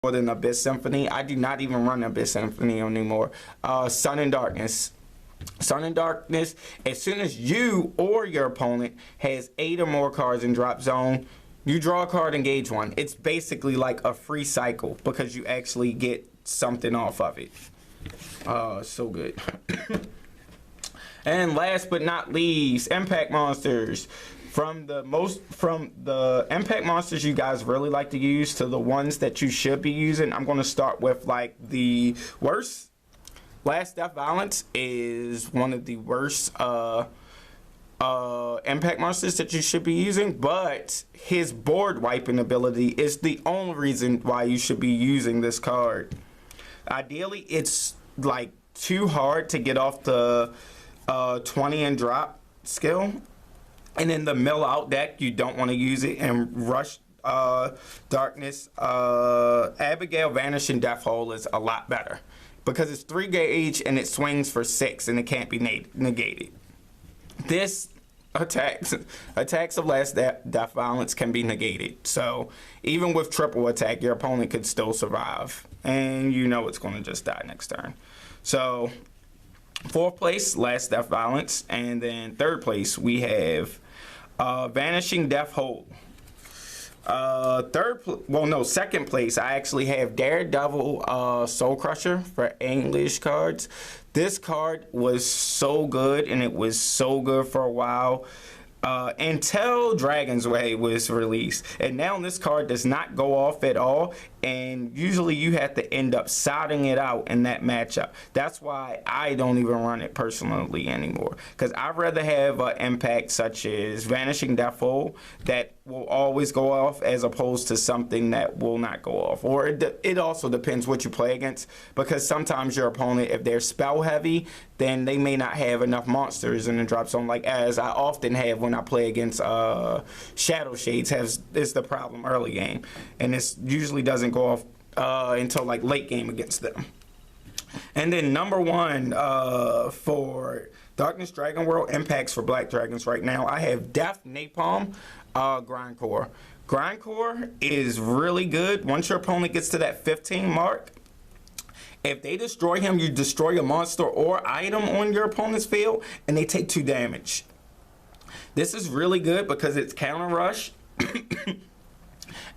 more than Abyss Symphony. I do not even run Abyss Symphony anymore. Sun and Darkness. Sun and Darkness, as soon as you or your opponent has 8 or more cards in drop zone, you draw a card, engage one. It's basically like a free cycle because you actually get something off of it. So good. And last but not least, Impact Monsters. From the Impact Monsters you guys really like to use to the ones that you should be using, I'm going to start with like the worst. Last Death Violence is one of the worst Impact Monsters that you should be using, but his board wiping ability is the only reason why you should be using this card. Ideally, it's like too hard to get off the 20 and drop skill, and in the mill out deck you don't want to use it and rush Darkness. Abigail Vanishing Death Hole is a lot better because it's 3 gauge and it swings for 6 and it can't be negated. This attacks of Last Death Violence can be negated, so even with triple attack your opponent could still survive, and you know it's going to just die next turn. So 4th place, Last Death Violence, and then 3rd place we have Vanishing Death Hole. 2nd place, I actually have Daredevil Soul Crusher for English cards. This card was so good, and it was so good for a while until Dragon's Way was released. And now this card does not go off at all, and usually you have to end up sodding it out in that matchup. That's why I don't even run it personally anymore, because I'd rather have an impact such as Vanishing Death Hole that will always go off as opposed to something that will not go off. Or it also depends what you play against, because sometimes your opponent, if they're spell heavy, then they may not have enough monsters in the drop zone, like as I often have when I play against Shadow Shades. Is the problem early game, and this usually doesn't go off until like late game against them. And then number 1 for Darkness Dragon World impacts for Black Dragons right now, I have Death Napalm Grindcore. Grindcore is really good. Once your opponent gets to that 15 mark, if they destroy him, you destroy a monster or item on your opponent's field, and they take 2 damage. This is really good because it's counter rush,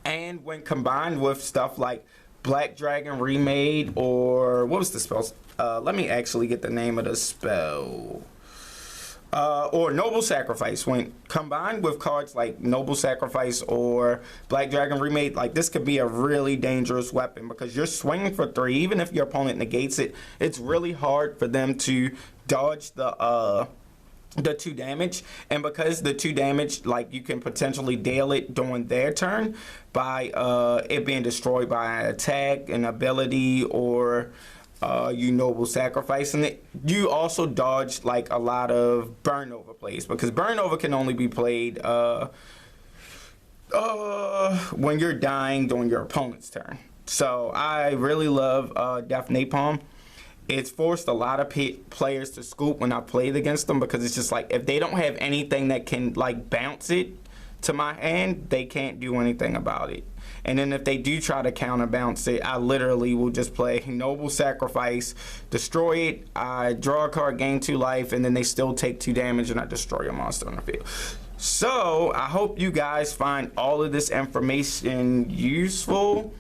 and when combined with stuff like Black Dragon Remade, or what was the spell? Let me actually get the name of the spell. Or Noble Sacrifice. When combined with cards like Noble Sacrifice or Black Dragon Remade, like this could be a really dangerous weapon because you're swinging for 3. Even if your opponent negates it, it's really hard for them to dodge the 2 damage. And because the 2 damage, like you can potentially deal it during their turn by it being destroyed by an attack, an ability, or you Noble Sacrificing it. You also dodge like a lot of Burn Over plays, because Burn Over can only be played when you're dying during your opponent's turn. So I really love Death Napalm. It's forced a lot of players to scoop when I played against them, because it's just like if they don't have anything that can like bounce it to my hand, they can't do anything about it. And then if they do try to counter bounce it, I literally will just play Noble Sacrifice, destroy it, I draw a card, gain 2 life, and then they still take 2 damage and I destroy a monster on the field. So I hope you guys find all of this information useful.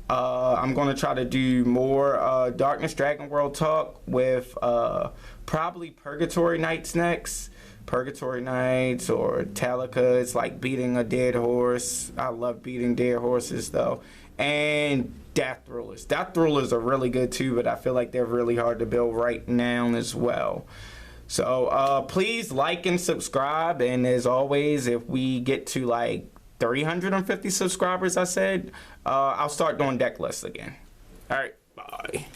I'm going to try to do more Darkness Dragon World talk with probably Purgatory Knights next. Purgatory Knights or Talica. It's like beating a dead horse. I love beating dead horses though. And Death Rulers. Death Rulers are really good too, but I feel like they're really hard to build right now as well. So please like and subscribe, and as always, if we get to like 350 subscribers, I'll start doing deck lists again. All right, bye.